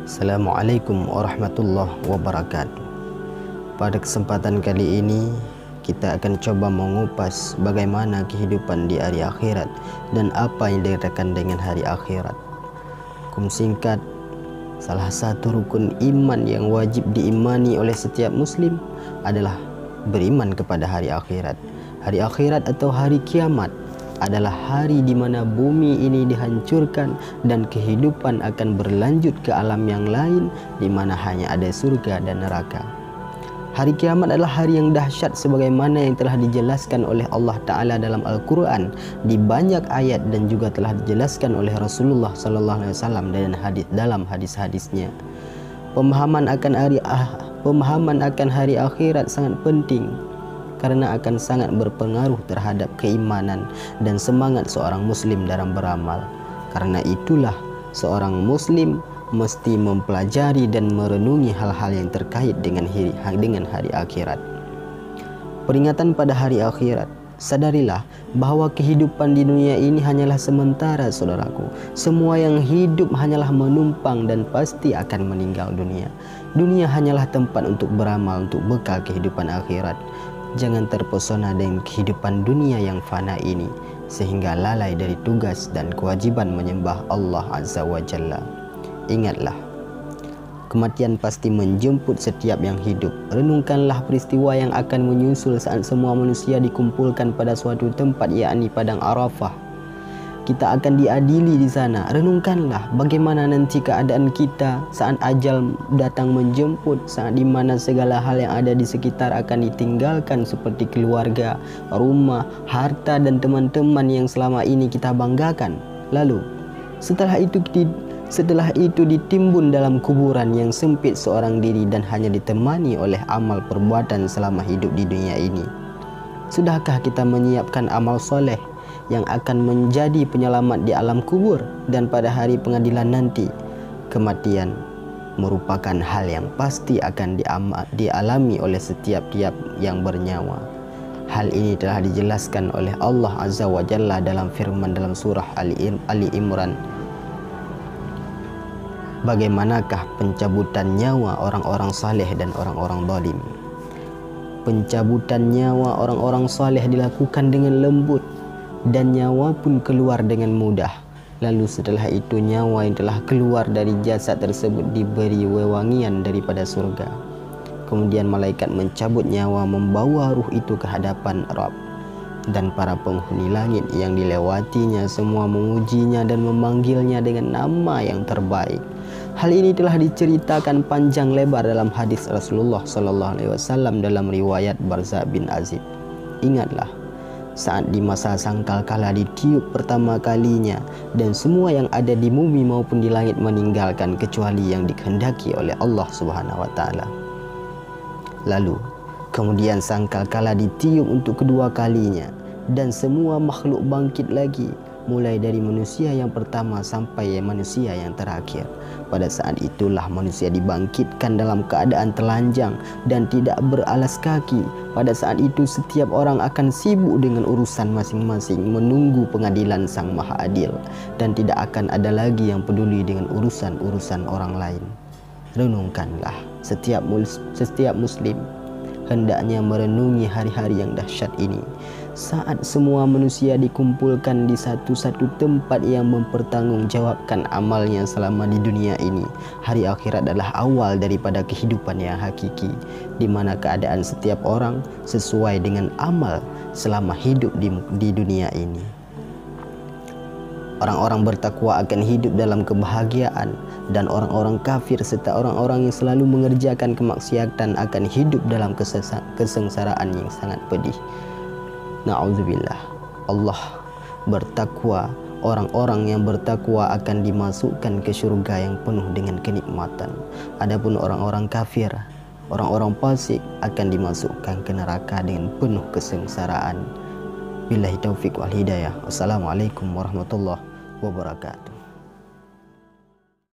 Assalamualaikum warahmatullahi wabarakatuh. Pada kesempatan kali ini kita akan coba mengupas bagaimana kehidupan di hari akhirat dan apa yang dikatakan dengan hari akhirat. Hukum singkat, salah satu rukun iman yang wajib diimani oleh setiap muslim adalah beriman kepada hari akhirat. Hari akhirat atau hari kiamat adalah hari di mana bumi ini dihancurkan dan kehidupan akan berlanjut ke alam yang lain di mana hanya ada surga dan neraka. Hari kiamat adalah hari yang dahsyat sebagaimana yang telah dijelaskan oleh Allah Ta'ala dalam Al-Quran di banyak ayat dan juga telah dijelaskan oleh Rasulullah SAW dalam hadis-hadisnya. Pemahaman akan hari akhirat sangat penting karena akan sangat berpengaruh terhadap keimanan dan semangat seorang muslim dalam beramal. Karena itulah seorang muslim mesti mempelajari dan merenungi hal-hal yang terkait dengan hari akhirat. Peringatan pada hari akhirat. Sadarilah bahawa kehidupan di dunia ini hanyalah sementara, saudaraku. Semua yang hidup hanyalah menumpang dan pasti akan meninggal dunia. Dunia hanyalah tempat untuk beramal untuk bekal kehidupan akhirat. Jangan terpesona dengan kehidupan dunia yang fana ini sehingga lalai dari tugas dan kewajiban menyembah Allah Azza wa Jalla. Ingatlah, kematian pasti menjemput setiap yang hidup. Renungkanlah peristiwa yang akan menyusul saat semua manusia dikumpulkan pada suatu tempat, yakni Padang Arafah. Kita akan diadili di sana. Renungkanlah bagaimana nanti keadaan kita saat ajal datang menjemput, saat di mana segala hal yang ada di sekitar akan ditinggalkan seperti keluarga, rumah, harta dan teman-teman yang selama ini kita banggakan. Lalu setelah itu ditimbun dalam kuburan yang sempit seorang diri dan hanya ditemani oleh amal perbuatan selama hidup di dunia ini. Sudahkah kita menyiapkan amal soleh yang akan menjadi penyelamat di alam kubur dan pada hari pengadilan nanti? Kematian merupakan hal yang pasti akan dialami oleh setiap-tiap yang bernyawa. Hal ini telah dijelaskan oleh Allah Azza wa Jalla dalam firman dalam surah Ali Imran. Bagaimanakah pencabutan nyawa orang-orang saleh dan orang-orang zalim? Pencabutan nyawa orang-orang saleh dilakukan dengan lembut dan nyawa pun keluar dengan mudah. Lalu setelah itu nyawa yang telah keluar dari jasad tersebut diberi wewangian daripada surga. Kemudian malaikat mencabut nyawa membawa ruh itu ke hadapan Rabb. Dan para penghuni langit yang dilewatinya semua memujinya dan memanggilnya dengan nama yang terbaik. Hal ini telah diceritakan panjang lebar dalam hadis Rasulullah SAW dalam riwayat Barzah bin Azib. Ingatlah, saat di masa sangkakala ditiup pertama kalinya dan semua yang ada di bumi maupun di langit meninggalkan kecuali yang dikehendaki oleh Allah Subhanahu wa taala. Lalu kemudian sangkakala ditiup untuk kedua kalinya dan semua makhluk bangkit lagi, mulai dari manusia yang pertama sampai manusia yang terakhir. Pada saat itulah manusia dibangkitkan dalam keadaan telanjang dan tidak beralas kaki. Pada saat itu setiap orang akan sibuk dengan urusan masing-masing, menunggu pengadilan Sang Maha Adil, dan tidak akan ada lagi yang peduli dengan urusan-urusan orang lain. Renungkanlah, setiap muslim hendaknya merenungi hari-hari yang dahsyat ini. Saat semua manusia dikumpulkan di satu tempat yang mempertanggungjawabkan amalnya selama di dunia ini. Hari akhirat adalah awal daripada kehidupan yang hakiki, di mana keadaan setiap orang sesuai dengan amal selama hidup di dunia ini. Orang-orang bertakwa akan hidup dalam kebahagiaan, dan orang-orang kafir serta orang-orang yang selalu mengerjakan kemaksiatan akan hidup dalam kesengsaraan yang sangat pedih. Na'udzubillah. Allah bertakwa, orang-orang yang bertakwa akan dimasukkan ke syurga yang penuh dengan kenikmatan. Adapun orang-orang kafir, orang-orang fasik akan dimasukkan ke neraka dengan penuh kesengsaraan. Billahi taufiq wal hidayah. Wassalamualaikum warahmatullahi wabarakatuh.